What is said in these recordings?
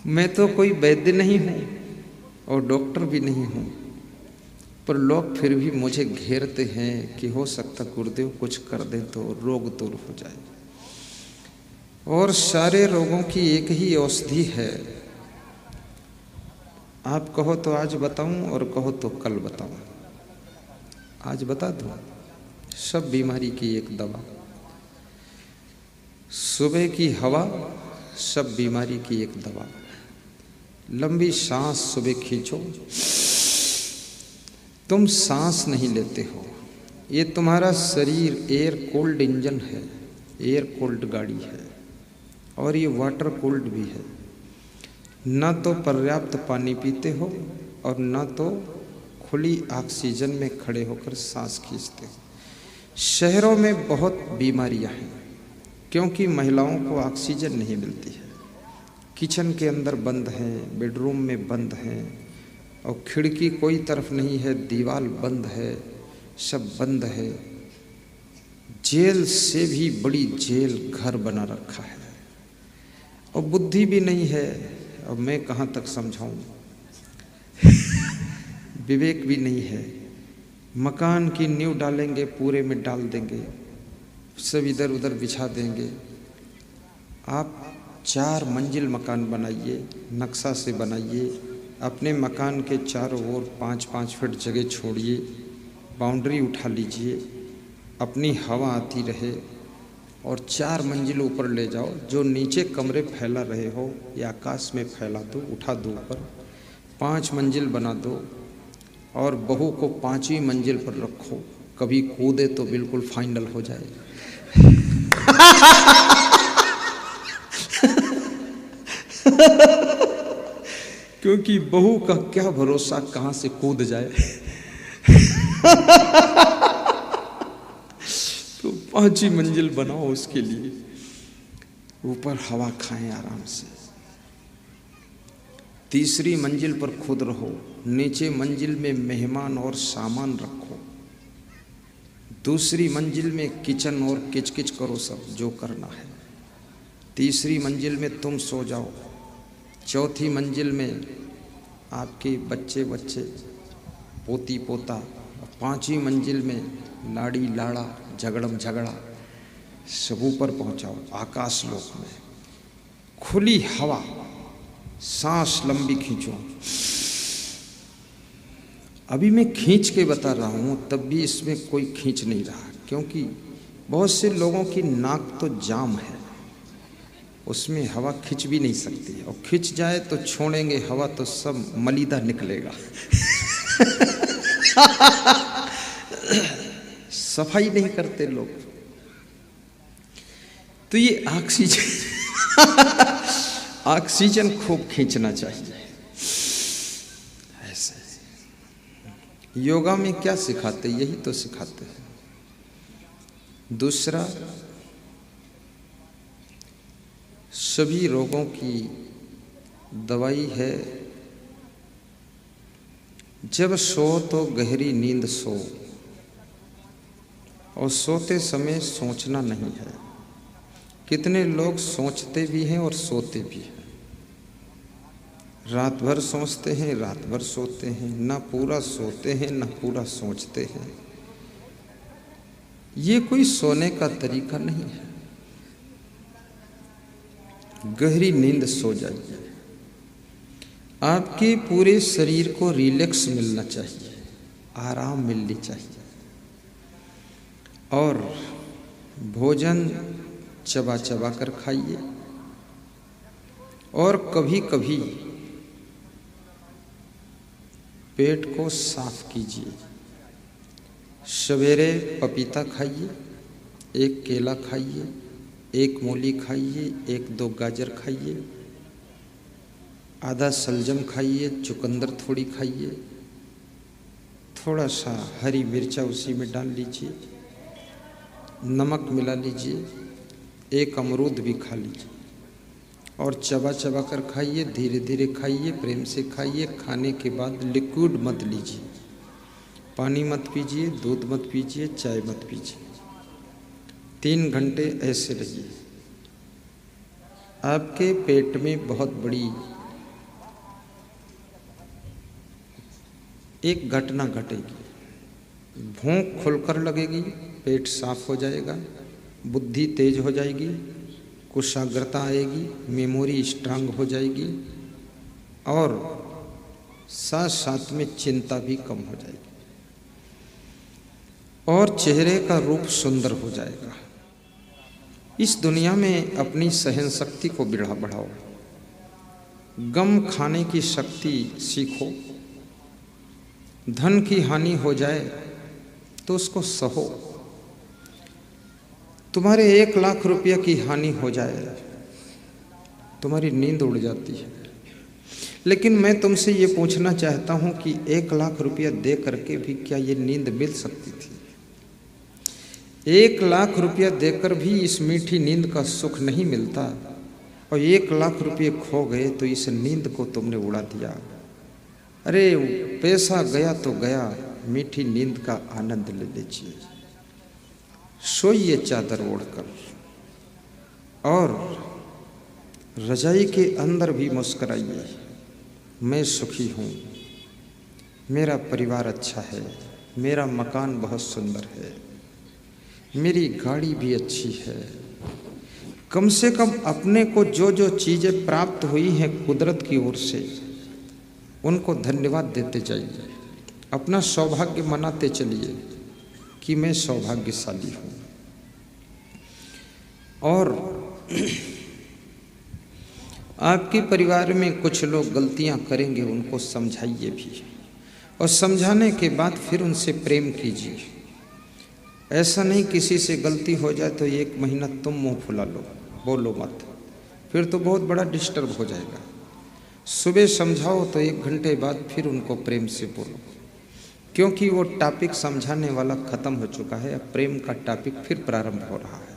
मैं तो कोई वैद्य नहीं हूँ और डॉक्टर भी नहीं हूँ, पर लोग फिर भी मुझे घेरते हैं कि हो सकता गुरुदेव कुछ कर दे तो रोग दूर हो जाए। और सारे रोगों की एक ही औषधि है। आप कहो तो आज बताऊं और कहो तो कल बताऊं। आज बता दूं सब बीमारी की एक दवा। सुबह की हवा सब बीमारी की एक दवा। लंबी सांस सुबह खींचो। तुम सांस नहीं लेते हो, ये तुम्हारा शरीर एयर कोल्ड इंजन है, एयर कोल्ड गाड़ी है, और ये वाटर कोल्ड भी है। न तो पर्याप्त पानी पीते हो और न तो खुली ऑक्सीजन में खड़े होकर सांस खींचते हो। शहरों में बहुत बीमारियां हैं क्योंकि महिलाओं को ऑक्सीजन नहीं मिलती है। किचन के अंदर बंद हैं, बेडरूम में बंद हैं, और खिड़की कोई तरफ नहीं है, दीवार बंद है, सब बंद है। जेल से भी बड़ी जेल घर बना रखा है, और बुद्धि भी नहीं है। अब मैं कहाँ तक समझाऊं, विवेक भी नहीं है। मकान की नींव डालेंगे, पूरे में डाल देंगे, सब इधर उधर बिछा देंगे। आप 4 मंजिल मकान बनाइए, नक्शा से बनाइए, अपने मकान के चारों ओर 5-5 फीट जगह छोड़िए, बाउंड्री उठा लीजिए, अपनी हवा आती रहे, और 4 मंजिल ऊपर ले जाओ। जो नीचे कमरे फैला रहे हो या आकाश में फैला दो, उठा दो ऊपर, 5 मंजिल बना दो, और बहू को 5वीं मंजिल पर रखो। कभी कूदे तो बिल्कुल फाइनल हो जाए। क्योंकि बहू का क्या भरोसा कहाँ से कूद जाए। तो 5वीं मंजिल बनाओ उसके लिए, ऊपर हवा खाएं आराम से। 3री मंजिल पर खुद रहो, नीचे मंजिल में मेहमान और सामान रखो। 2री मंजिल में किचन और किचकिच करो, सब जो करना है। 3री मंजिल में तुम सो जाओ। 4थी मंजिल में आपके बच्चे बच्चे, पोती पोता। 5वीं मंजिल में लाड़ी लाड़ा, झगड़म झगड़ा, सब ऊपर पहुंचाओ आकाश लोक में। खुली हवा, सांस लंबी खींचो। अभी मैं खींच के बता रहा हूं, तब भी इसमें कोई खींच नहीं रहा, क्योंकि बहुत से लोगों की नाक तो जाम है, उसमें हवा खिंच भी नहीं सकती, और खिंच जाए तो छोड़ेंगे हवा तो सब मलीदा निकलेगा। सफाई नहीं करते लोग। तो ये ऑक्सीजन खूब खींचना चाहिए। ऐसे योगा में क्या सिखाते, यही तो सिखाते हैं। दूसरा, सभी रोगों की दवाई है, जब सो तो गहरी नींद सो, और सोते समय सोचना नहीं है। कितने लोग सोचते भी हैं और सोते भी हैं। रात भर सोचते हैं, रात भर सोते हैं, ना पूरा सोते हैं ना पूरा सोचते हैं। ये कोई सोने का तरीका नहीं है। गहरी नींद सो जाइए। आपके पूरे शरीर को रिलैक्स मिलना चाहिए, आराम मिलनी चाहिए। और भोजन चबा चबा कर खाइए, और कभी कभी पेट को साफ कीजिए। सवेरे पपीता खाइए, 1 केला खाइए, 1 मूली खाइए, 1-2 गाजर खाइए, आधा सलजम खाइए, चुकंदर थोड़ी खाइए, थोड़ा सा हरी मिर्चा उसी में डाल लीजिए, नमक मिला लीजिए, 1 अमरूद भी खा लीजिए, और चबा चबा कर खाइए। धीरे धीरे खाइए, प्रेम से खाइए। खाने के बाद लिक्विड मत लीजिए, पानी मत पीजिए, दूध मत पीजिए, चाय मत पीजिए। 3 घंटे ऐसे रहिए। आपके पेट में बहुत बड़ी एक घटना घटेगी, भूख खुलकर लगेगी, पेट साफ हो जाएगा, बुद्धि तेज हो जाएगी, कुशाग्रता आएगी, मेमोरी स्ट्रांग हो जाएगी और साथ साथ में चिंता भी कम हो जाएगी और चेहरे का रूप सुंदर हो जाएगा। इस दुनिया में अपनी सहन शक्ति को बढ़ाओ, गम खाने की शक्ति सीखो। धन की हानि हो जाए तो उसको सहो। तुम्हारे 1 लाख रुपया की हानि हो जाए, तुम्हारी नींद उड़ जाती है, लेकिन मैं तुमसे ये पूछना चाहता हूं कि 1 लाख रुपया दे करके भी क्या ये नींद मिल सकती थी? 1 लाख रुपया देकर भी इस मीठी नींद का सुख नहीं मिलता और 1 लाख रुपये खो गए तो इस नींद को तुमने उड़ा दिया। अरे पैसा गया तो गया, मीठी नींद का आनंद ले लीजिए। सोइए चादर ओढ़कर और रजाई के अंदर भी मुस्कराइए। मैं सुखी हूँ, मेरा परिवार अच्छा है, मेरा मकान बहुत सुंदर है, मेरी गाड़ी भी अच्छी है। कम से कम अपने को जो जो चीज़ें प्राप्त हुई हैं कुदरत की ओर से, उनको धन्यवाद देते जाइए। अपना सौभाग्य मनाते चलिए कि मैं सौभाग्यशाली हूँ। और आपके परिवार में कुछ लोग गलतियाँ करेंगे, उनको समझाइए भी और समझाने के बाद फिर उनसे प्रेम कीजिए। ऐसा नहीं किसी से गलती हो जाए तो 1 महीना तुम मुंह फुला लो, बोलो मत, फिर तो बहुत बड़ा डिस्टर्ब हो जाएगा। सुबह समझाओ तो 1 घंटे बाद फिर उनको प्रेम से बोलो, क्योंकि वो टॉपिक समझाने वाला ख़त्म हो चुका है। अब प्रेम का टॉपिक फिर प्रारंभ हो रहा है।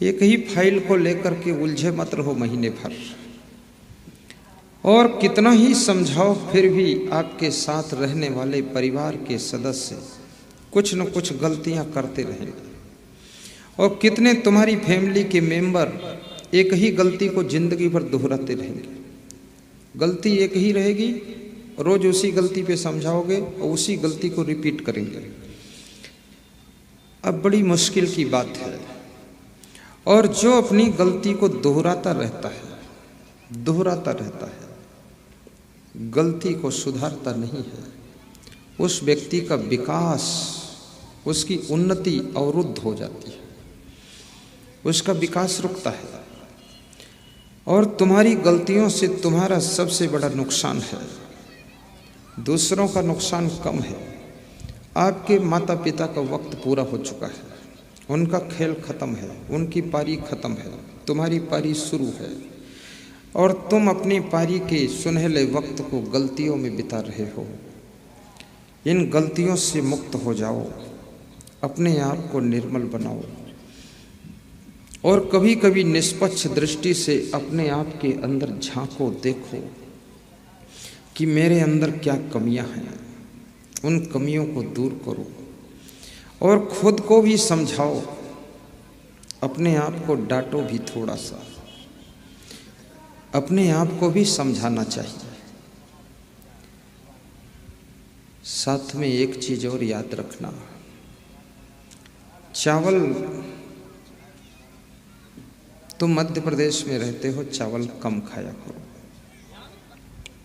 एक ही फाइल को लेकर के उलझे मत रहो महीने भर, और कितना ही समझाओ फिर भी आपके साथ रहने वाले परिवार के सदस्य कुछ न कुछ गलतियां करते रहेंगे। और कितने तुम्हारी फैमिली के मेंबर एक ही गलती को जिंदगी भर दोहराते रहेंगे। गलती एक ही रहेगी, रोज उसी गलती पे समझाओगे और उसी गलती को रिपीट करेंगे। अब बड़ी मुश्किल की बात है। और जो अपनी गलती को दोहराता रहता है, गलती को सुधारता नहीं है, उस व्यक्ति का विकास, उसकी उन्नति अवरुद्ध हो जाती है, उसका विकास रुकता है। और तुम्हारी गलतियों से तुम्हारा सबसे बड़ा नुकसान है, दूसरों का नुकसान कम है। आपके माता पिता का वक्त पूरा हो चुका है, उनका खेल खत्म है, उनकी पारी खत्म है, तुम्हारी पारी शुरू है और तुम अपनी पारी के सुनहले वक्त को गलतियों में बिता रहे हो। इन गलतियों से मुक्त हो जाओ, अपने आप को निर्मल बनाओ और कभी कभी निष्पक्ष दृष्टि से अपने आप के अंदर झांको, देखो कि मेरे अंदर क्या कमियां हैं। उन कमियों को दूर करो और खुद को भी समझाओ, अपने आप को डांटो भी थोड़ा सा, अपने आप को भी समझाना चाहिए। साथ में एक चीज और याद रखना, चावल, तुम मध्य प्रदेश में रहते हो, चावल कम खाया करो,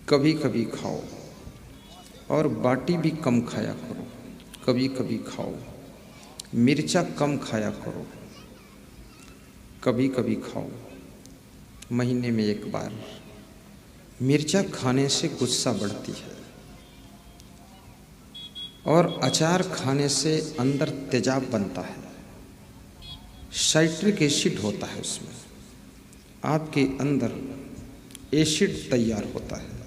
कभी कभी खाओ। और बाटी भी कम खाया करो, कभी कभी खाओ। मिर्चा कम खाया करो, कभी कभी खाओ, महीने में 1 बार। मिर्चा खाने से गुस्सा बढ़ती है और अचार खाने से अंदर तेजाब बनता है, साइट्रिक एसिड होता है उसमें, आपके अंदर एसिड तैयार होता है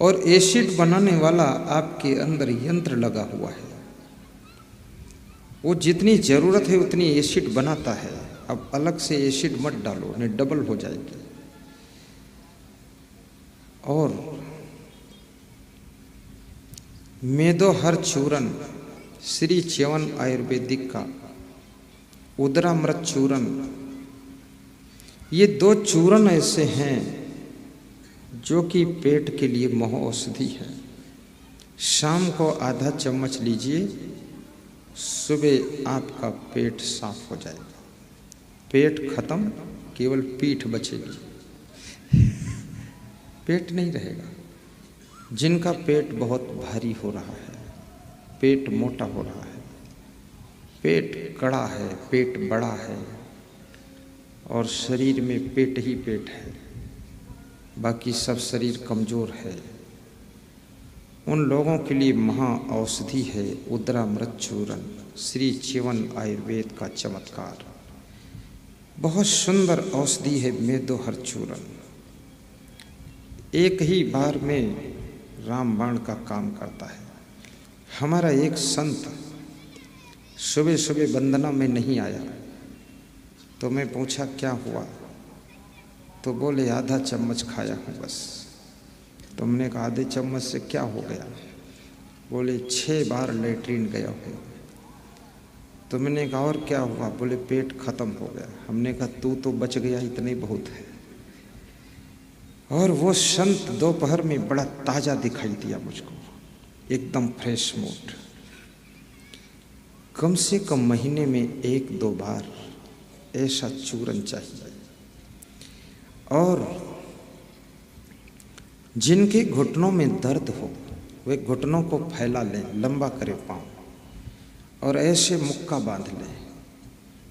और एसिड बनाने वाला आपके अंदर यंत्र लगा हुआ है। वो जितनी ज़रूरत है उतनी एसिड बनाता है। अब अलग से एसिड मत डालो, नहीं डबल हो जाएगी। और मेदोहर चूरन, श्री च्यवन आयुर्वेदिक का उदरामृत चूरन, ये 2 चूरन ऐसे हैं जो कि पेट के लिए महौषधि है। शाम को आधा चम्मच लीजिए, सुबह आपका पेट साफ हो जाएगा। पेट खत्म, केवल पीठ बचेगी, पेट नहीं रहेगा। जिनका पेट बहुत भारी हो रहा है, पेट मोटा हो रहा है, पेट कड़ा है, पेट बड़ा है और शरीर में पेट ही पेट है, बाकी सब शरीर कमजोर है, उन लोगों के लिए महा औषधि है उद्रामृत चूर्ण, श्री च्यवन आयुर्वेद का चमत्कार। बहुत सुंदर औषधि है मेदोहर चूर्ण। एक ही बार में रामबाण का काम करता है। हमारा एक संत सुबह सुबह वंदना में नहीं आया, तो मैं पूछा क्या हुआ, तो बोले आधा चम्मच खाया हूँ बस। तो हमने कहा आधे चम्मच से क्या हो गया, बोले 6 बार लेटरिन गया हूँ। तो मैंने कहा और क्या हुआ, बोले पेट खत्म हो गया। हमने कहा तू तो बच गया, इतने बहुत है। और वो संत दोपहर में बड़ा ताजा दिखाई दिया मुझको, एकदम फ्रेश मूड। कम से कम महीने में 1-2 बार ऐसा चूर्ण चाहिए। और जिनके घुटनों में दर्द हो वे घुटनों को फैला लें, लंबा करें पाँव और ऐसे मुक्का बांध लें।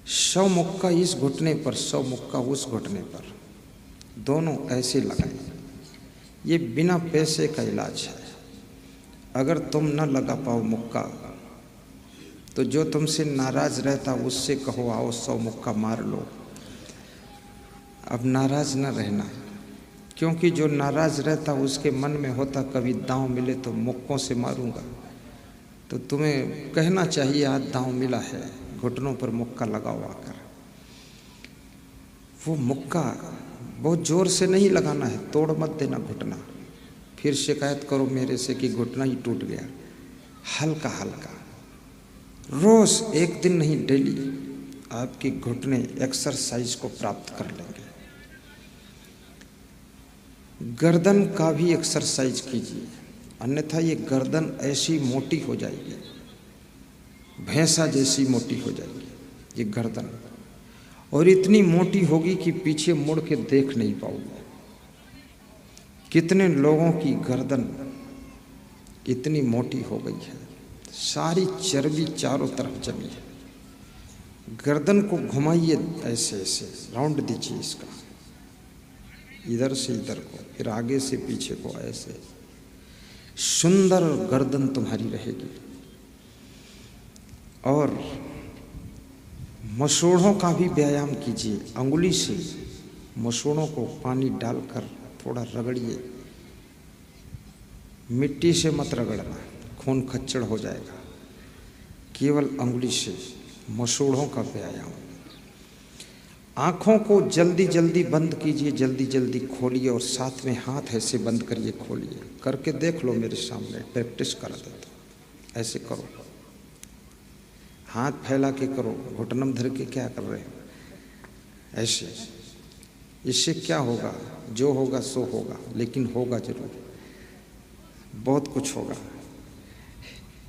100 मुक्का इस घुटने पर, 100 मुक्का उस घुटने पर, दोनों ऐसे लगाएं। ये बिना पैसे का इलाज है। अगर तुम न लगा पाओ मुक्का तो जो तुमसे नाराज रहता उससे कहो आओ 100 मुक्का मार लो। अब नाराज न रहना, क्योंकि जो नाराज रहता उसके मन में होता कभी दांव मिले तो मुक्कों से मारूंगा। तो तुम्हें कहना चाहिए आज दांव मिला है, घुटनों पर मुक्का लगाओ आकर। वो मुक्का बहुत जोर से नहीं लगाना है, तोड़ मत देना घुटना, फिर शिकायत करो मेरे से कि घुटना ही टूट गया। हल्का हल्का, रोज एक दिन नहीं डेली आपके घुटने एक्सरसाइज को प्राप्त कर लेंगे। गर्दन का भी एक्सरसाइज कीजिए, अन्यथा ये गर्दन ऐसी मोटी हो जाएगी, भैंसा जैसी मोटी हो जाएगी ये गर्दन, और इतनी मोटी होगी कि पीछे मुड़ के देख नहीं पाओगे। कितने लोगों की गर्दन इतनी मोटी हो गई है, सारी चर्बी चारों तरफ जमी है। गर्दन को घुमाइए ऐसे ऐसे, राउंड दीजिए इसका, इधर से इधर को, फिर आगे से पीछे को, ऐसे सुंदर गर्दन तुम्हारी रहेगी। और मसूड़ों का भी व्यायाम कीजिए, अंगुली से मसूड़ों को पानी डालकर थोड़ा रगड़िए, मिट्टी से मत रगड़ना, खून खच्चड़ हो जाएगा। केवल अंगुली से मसूड़ों का व्यायाम। आँखों को जल्दी जल्दी बंद कीजिए, जल्दी जल्दी खोलिए और साथ में हाथ ऐसे बंद करिए, खोलिए, करके देख लो मेरे सामने, प्रैक्टिस करा देता। ऐसे करो, हाथ फैला के करो, घुटनम धर के क्या कर रहे हो, ऐसे। इससे क्या होगा, जो होगा सो होगा, लेकिन होगा जरूर, बहुत कुछ होगा।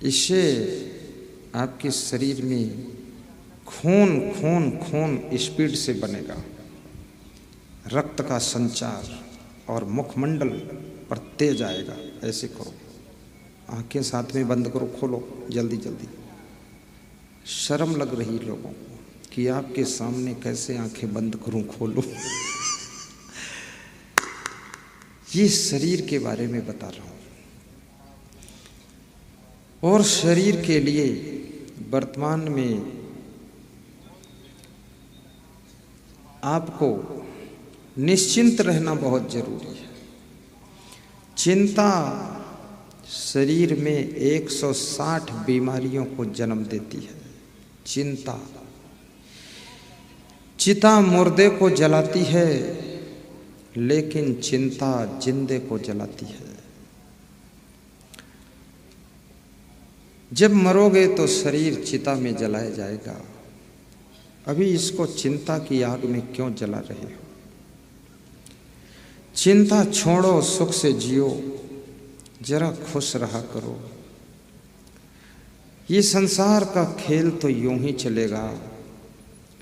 इससे आपके शरीर में खून खून खून स्पीड से बनेगा, रक्त का संचार और मुखमंडल पर तेज आएगा। ऐसे करो, आंखें साथ में बंद करो, खोलो जल्दी जल्दी। शर्म लग रही लोगों को कि आपके सामने कैसे आंखें बंद करूं, खोलूं। ये शरीर के बारे में बता रहा हूं। और शरीर के लिए वर्तमान में आपको निश्चिंत रहना बहुत जरूरी है। चिंता शरीर में 160 बीमारियों को जन्म देती है। चिंता, चिता मुर्दे को जलाती है, लेकिन चिंता जिंदे को जलाती है। जब मरोगे तो शरीर चिता में जलाया जाएगा। अभी इसको चिंता की आग में क्यों जला रहे हो? चिंता छोड़ो, सुख से जियो। जरा खुश रहा करो। ये संसार का खेल तो यूं ही चलेगा।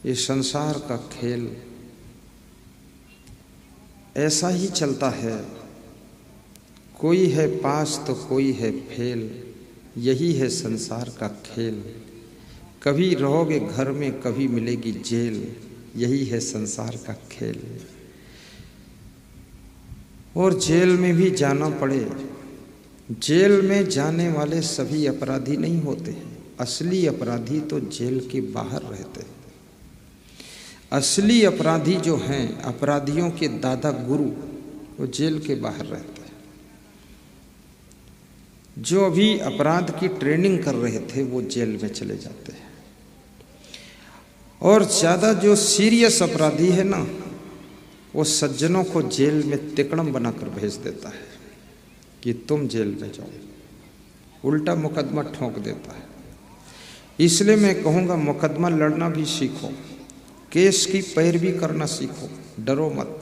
ये संसार का खेल ऐसा ही चलता है। कोई है पास तो कोई है फेल, यही है संसार का खेल। कभी रहोगे घर में, कभी मिलेगी जेल, यही है संसार का खेल। और जेल में भी जाना पड़े। जेल में जाने वाले सभी अपराधी नहीं होते हैं। असली अपराधी तो जेल के बाहर रहते हैं। असली अपराधी जो हैं, अपराधियों के दादा गुरु, वो जेल के बाहर रहते हैं। जो अभी अपराध की ट्रेनिंग कर रहे थे वो जेल में चले जाते हैं। और ज़्यादा जो सीरियस अपराधी है ना, वो सज्जनों को जेल में तिकड़म बनाकर भेज देता है कि तुम जेल में जाओ, उल्टा मुकदमा ठोक देता है। इसलिए मैं कहूँगा मुकदमा लड़ना भी सीखो, केस की पैरवी करना सीखो, डरो मत।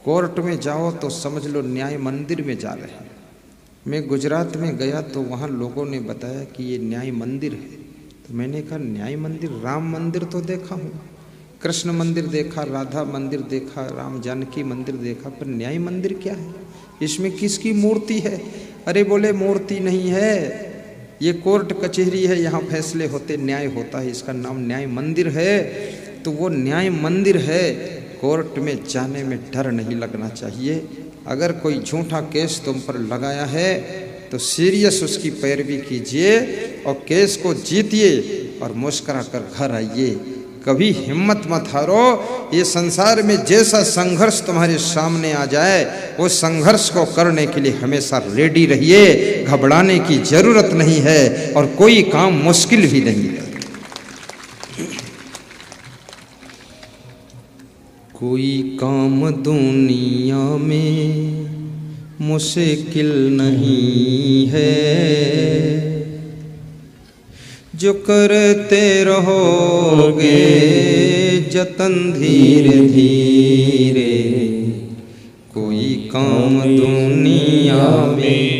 कोर्ट में जाओ तो समझ लो न्याय मंदिर में जा रहे हैं। मैं गुजरात में गया तो वहाँ लोगों ने बताया कि ये न्याय मंदिर है। तो मैंने कहा न्याय मंदिर? राम मंदिर तो देखा हूँ, कृष्ण मंदिर देखा, राधा मंदिर देखा, राम जानकी मंदिर देखा, पर न्याय मंदिर क्या है? इसमें किसकी मूर्ति है? अरे बोले मूर्ति नहीं है, ये कोर्ट कचहरी है, यहाँ फैसले होते, न्याय होता है, इसका नाम न्याय मंदिर है। तो वो न्याय मंदिर है। कोर्ट में जाने में डर नहीं लगना चाहिए। अगर कोई झूठा केस तुम पर लगाया है तो सीरियस उसकी पैरवी कीजिए और केस को जीतिए और मुस्कुरा कर घर आइए। कभी हिम्मत मत हारो। ये संसार में जैसा संघर्ष तुम्हारे सामने आ जाए, वो संघर्ष को करने के लिए हमेशा रेडी रहिए। घबराने की जरूरत नहीं है और कोई काम मुश्किल भी नहीं है। कोई काम दुनिया में मुश्किल नहीं है, जो करते रहोगे जतन धीरे धीरे। कोई काम दुनिया में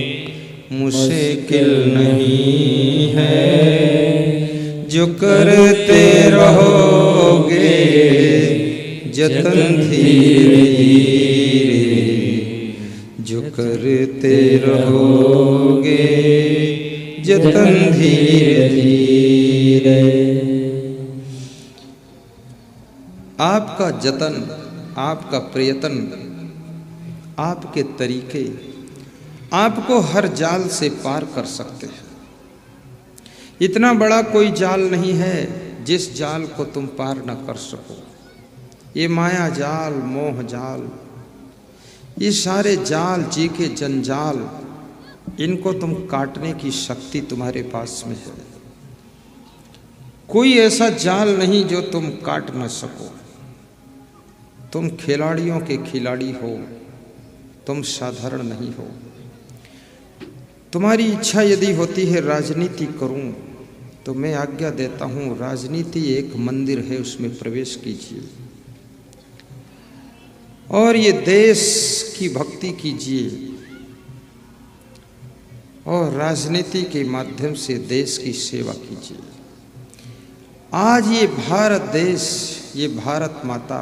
मुश्किल नहीं है, जो करते रहोगे जतन धीरे धीरे। जो करते रहोगे जतन धीरे धीरे। आपका जतन, आपका प्रयत्न, आपके तरीके आपको हर जाल से पार कर सकते हैं। इतना बड़ा कोई जाल नहीं है जिस जाल को तुम पार न कर सको। ये माया जाल, मोह जाल, ये सारे जाल, जी के जंजाल, इनको तुम काटने की शक्ति तुम्हारे पास में है। कोई ऐसा जाल नहीं जो तुम काट न सको। तुम खिलाड़ियों के खिलाड़ी हो, तुम साधारण नहीं हो। तुम्हारी इच्छा यदि होती है राजनीति करूं, तो मैं आज्ञा देता हूं, राजनीति एक मंदिर है, उसमें प्रवेश कीजिए और ये देश की भक्ति कीजिए और राजनीति के माध्यम से देश की सेवा कीजिए। आज ये भारत देश, ये भारत माता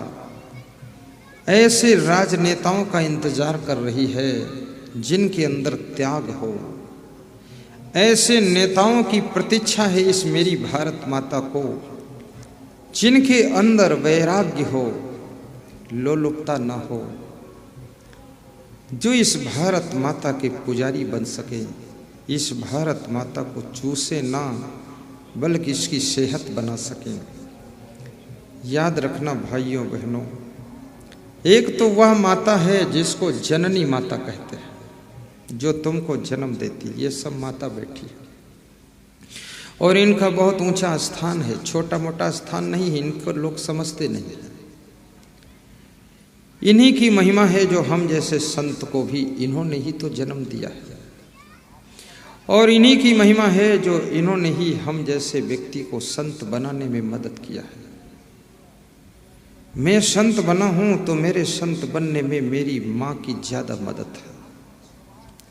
ऐसे राजनेताओं का इंतजार कर रही है जिनके अंदर त्याग हो। ऐसे नेताओं की प्रतीक्षा है इस मेरी भारत माता को, जिनके अंदर वैराग्य हो, लोलुपता न हो, जो इस भारत माता के पुजारी बन सके, इस भारत माता को चूसे ना बल्कि इसकी सेहत बना सके। याद रखना भाइयों बहनों, एक तो वह माता है जिसको जननी माता कहते हैं, जो तुमको जन्म देती। ये सब माता बैठी है और इनका बहुत ऊंचा स्थान है, छोटा मोटा स्थान नहीं है। इनको लोग समझते नहीं है। इन्हीं की महिमा है जो हम जैसे संत को भी इन्होंने ही तो जन्म दिया है, और इन्हीं की महिमा है जो इन्होंने ही हम जैसे व्यक्ति को संत बनाने में मदद किया है। मैं संत बना हूं तो मेरे संत बनने में मेरी माँ की ज़्यादा मदद है।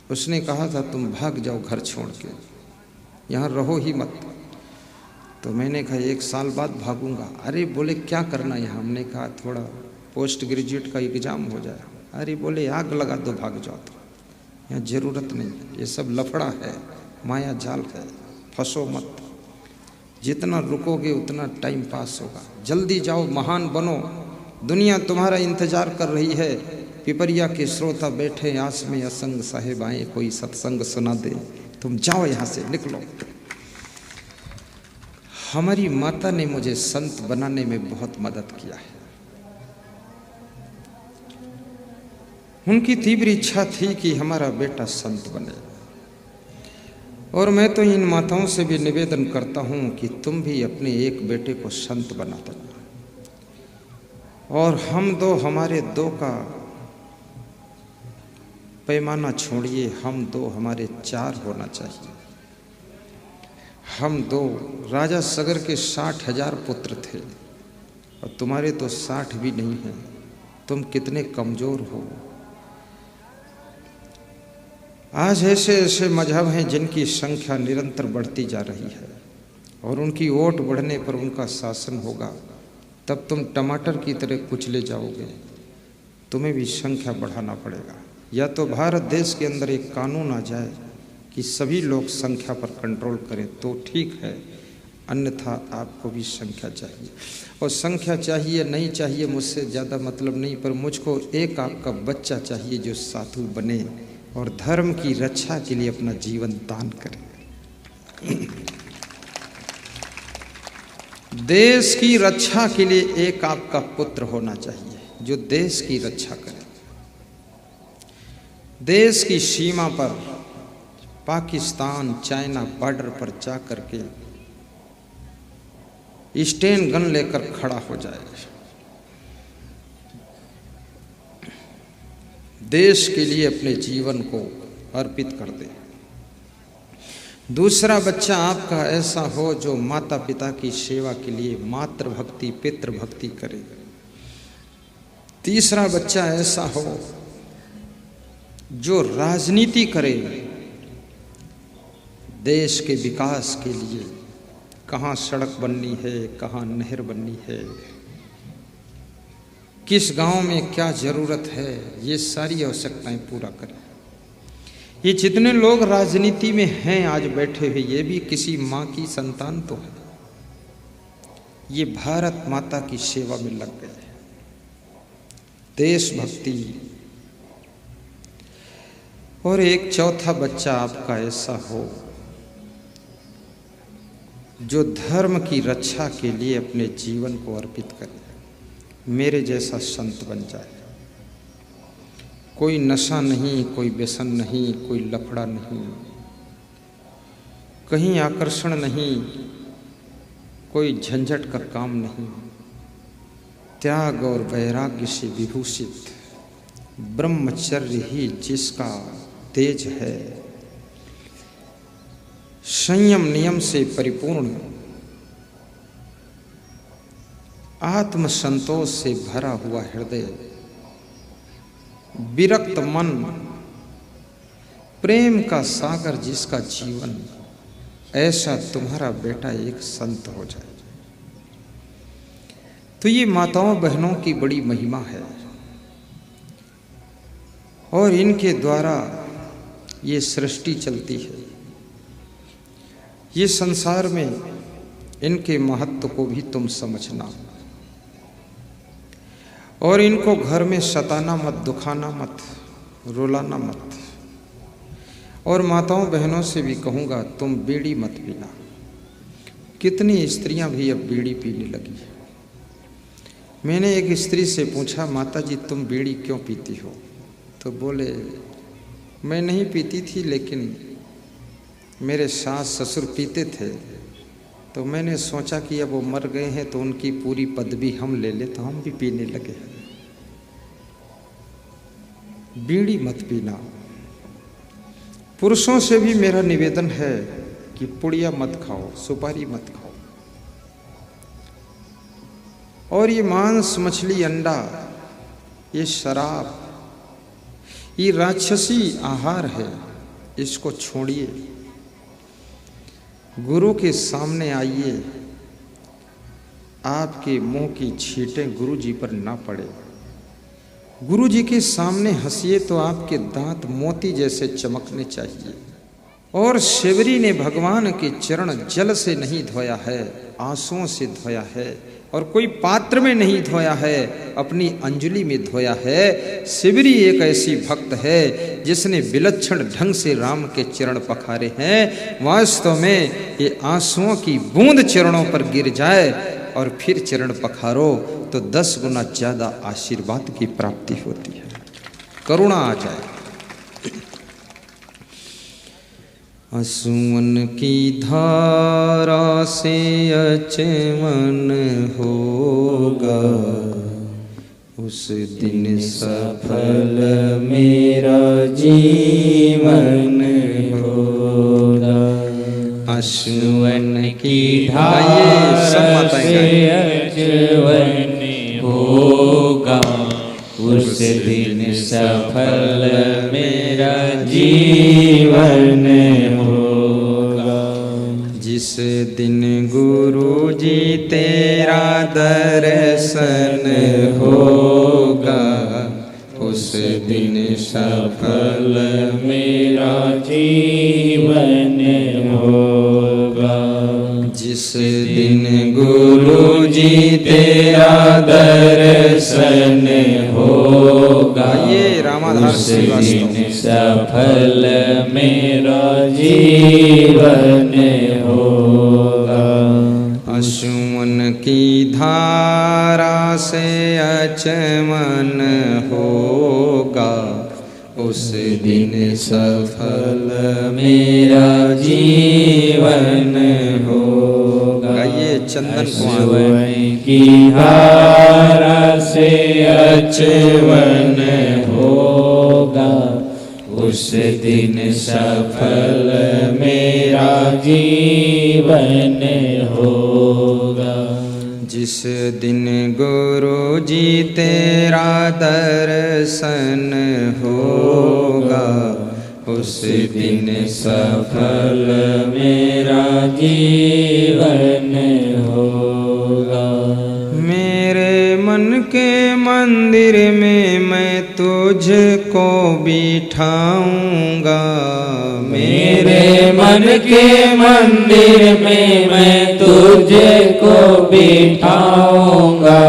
उसने कहा था तुम भाग जाओ घर छोड़ के, यहाँ रहो ही मत। तो मैंने कहा 1 साल बाद भागूंगा। अरे बोले क्या करना यहाँ? हमने कहा थोड़ा पोस्ट ग्रेजुएट का एग्ज़ाम हो जाए। अरे बोले आग लगा दो, भाग जाओ, तो यहाँ ज़रूरत नहीं है, ये सब लफड़ा है, माया जाल है, फंसो मत। जितना रुकोगे उतना टाइम पास होगा। जल्दी जाओ, महान बनो, दुनिया तुम्हारा इंतजार कर रही है। पिपरिया के श्रोता बैठे आस में असंग, साहेब आए कोई सत्संग सुना दे, तुम जाओ यहाँ से, निकलो। हमारी माता ने मुझे संत बनाने में बहुत मदद किया है। उनकी तीव्र इच्छा थी कि हमारा बेटा संत बने, और मैं तो इन माताओं से भी निवेदन करता हूँ कि तुम भी अपने एक बेटे को संत बना देना, और हम दो, हमारे 2 का पैमाना छोड़िए, हम 2 हमारे 4 होना चाहिए। हम 2, राजा सगर के 60,000 पुत्र थे और तुम्हारे तो 60 भी नहीं हैं। तुम कितने कमज़ोर हो। आज ऐसे ऐसे मजहब हैं जिनकी संख्या निरंतर बढ़ती जा रही है, और उनकी वोट बढ़ने पर उनका शासन होगा, तब तुम टमाटर की तरह कुचले जाओगे। तुम्हें भी संख्या बढ़ाना पड़ेगा, या तो भारत देश के अंदर एक कानून आ जाए कि सभी लोग संख्या पर कंट्रोल करें तो ठीक है, अन्यथा आपको भी संख्या चाहिए। और संख्या चाहिए नहीं चाहिए मुझसे ज़्यादा मतलब नहीं, पर मुझको एक आपका बच्चा चाहिए जो साधु बने और धर्म की रक्षा के लिए अपना जीवन दान करे। देश की रक्षा के लिए एक आपका पुत्र होना चाहिए जो देश की रक्षा करे। देश की सीमा पर, पाकिस्तान चाइना बॉर्डर पर जा करके स्टेन गन लेकर खड़ा हो जाए, देश के लिए अपने जीवन को अर्पित कर दे। दूसरा बच्चा आपका ऐसा हो जो माता पिता की सेवा के लिए मातृभक्ति पितृभक्ति करे। तीसरा बच्चा ऐसा हो जो राजनीति करे, देश के विकास के लिए कहाँ सड़क बननी है, कहाँ नहर बननी है, किस गांव में क्या ज़रूरत है, ये सारी आवश्यकताएं पूरा करें। ये जितने लोग राजनीति में हैं आज बैठे हुए, ये भी किसी माँ की संतान तो है। ये भारत माता की सेवा में लग गए। देशभक्ति। और एक चौथा बच्चा आपका ऐसा हो जो धर्म की रक्षा के लिए अपने जीवन को अर्पित करे, मेरे जैसा संत बन जाए। कोई नशा नहीं, कोई व्यसन नहीं, कोई लफड़ा नहीं, कहीं आकर्षण नहीं, कोई झंझट का काम नहीं, त्याग और वैराग्य से विभूषित ब्रह्मचर्य ही जिसका तेज है, संयम नियम से परिपूर्ण, आत्म संतोष से भरा हुआ हृदय, विरक्त मन, प्रेम का सागर जिसका जीवन, ऐसा तुम्हारा बेटा एक संत हो जाए। तो ये माताओं बहनों की बड़ी महिमा है, और इनके द्वारा ये सृष्टि चलती है। ये संसार में इनके महत्व को भी तुम समझना, और इनको घर में सताना मत, दुखाना मत, रुलाना मत। और माताओं बहनों से भी कहूँगा तुम बीड़ी मत पीना। कितनी स्त्रियां भी अब बीड़ी पीने लगी है। मैंने एक स्त्री से पूछा, माता जी तुम बीड़ी क्यों पीती हो? तो बोले मैं नहीं पीती थी, लेकिन मेरे सास ससुर पीते थे, तो मैंने सोचा कि अब वो मर गए हैं तो उनकी पूरी पदवी हम ले ले, तो हम भी पीने लगे। बीड़ी मत पीना। पुरुषों से भी मेरा निवेदन है कि पुड़िया मत खाओ, सुपारी मत खाओ। और ये मांस, मछली, अंडा, ये शराब, ये राक्षसी आहार है, इसको छोड़िए, गुरु के सामने आइए। आपके मुंह की छींटें गुरु जी पर ना पड़े। गुरु जी के सामने हंसिए तो आपके दांत मोती जैसे चमकने चाहिए। और शिवरी ने भगवान के चरण जल से नहीं धोया है, आंसुओं से धोया है, और कोई पात्र में नहीं धोया है, अपनी अंजलि में धोया है। शिवरी एक ऐसी भक्त है जिसने विलक्षण ढंग से राम के चरण पखारे हैं। वास्तव में ये आंसुओं की बूंद चरणों पर गिर जाए और फिर चरण पखारो तो 10 गुना ज्यादा आशीर्वाद की प्राप्ति होती है, करुणा आ जाए। आंसुओं की धारा से अचमन होगा, उस दिन सफल मेरा जीवन होगा। आंसुओं की धारा से अचमन होगा, उस दिन सफल मेरा जीवन होगा। जिस दिन गुरु जी तेरा दर्शन होगा, उस दिन सफल मेरा जीवन होगा। जिस दिन गुरु जी तेरा दर्शन होगा, ये रामाधार श्रीवास्तव, सफल मेरा जीवन होगा। आंसुओं की धारा से अचमन होगा, उस दिन सफल मेरा जीवन होगा। ये चंदन कुमार की धारा से अचमन होगा, उस दिन सफल मेरा जीवन होगा। जिस दिन गुरु जी तेरा दर्शन होगा, उस दिन सफल मेरा जीवन होगा। मेरे मन के मंदिर में मैं तुझको बिठाऊंगा, मेरे मन के मंदिर में मैं तुझको बिठाऊंगा।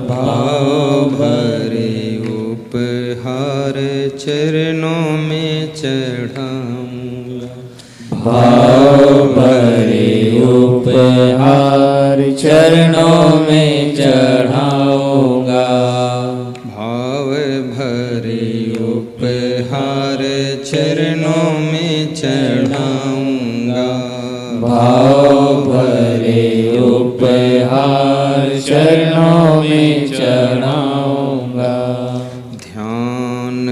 भाव भरे उपहार चरणों में चढ़ाऊंगा, भाव भरे उपहार चरणों में चढ़ाऊंगा। भाव भरे उपहार चरणों में चढ़ाऊंगा, भाव भरे उपहार चरणों में चढ़ाऊंगा। ध्यान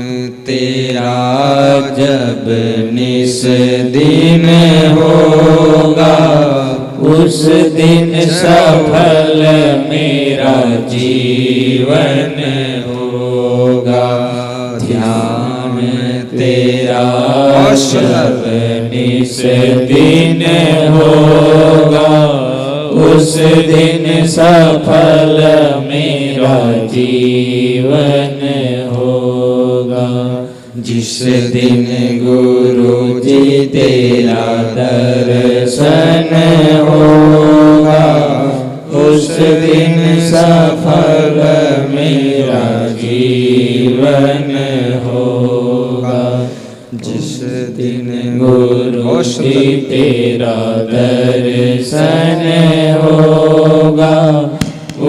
तेरा जब निस दिन होगा, उस दिन सफल मेरा जीवन होगा। ध्यान तेरा जब निस दिन होगा, उस दिन सफल मेरा जीवन होगा। जिस दिन गुरु जी तेरा दर्शन होगा, उस दिन सफल मेरा जीवन होगा। जिस दिन गुरु जी तेरा दर्शन होगा,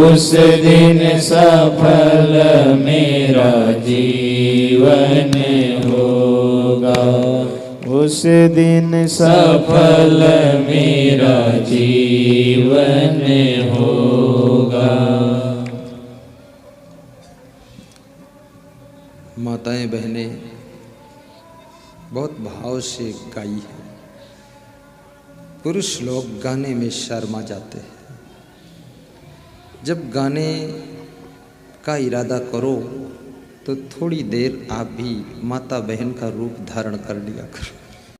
उस दिन सफल मेरा जीवन होगा। उस दिन सफल मेरा जीवन होगा। माताएं बहनें बहुत भाव से गाई है। पुरुष लोग गाने में शर्मा जाते हैं। जब गाने का इरादा करो तो थोड़ी देर आप भी माता बहन का रूप धारण कर लिया करो।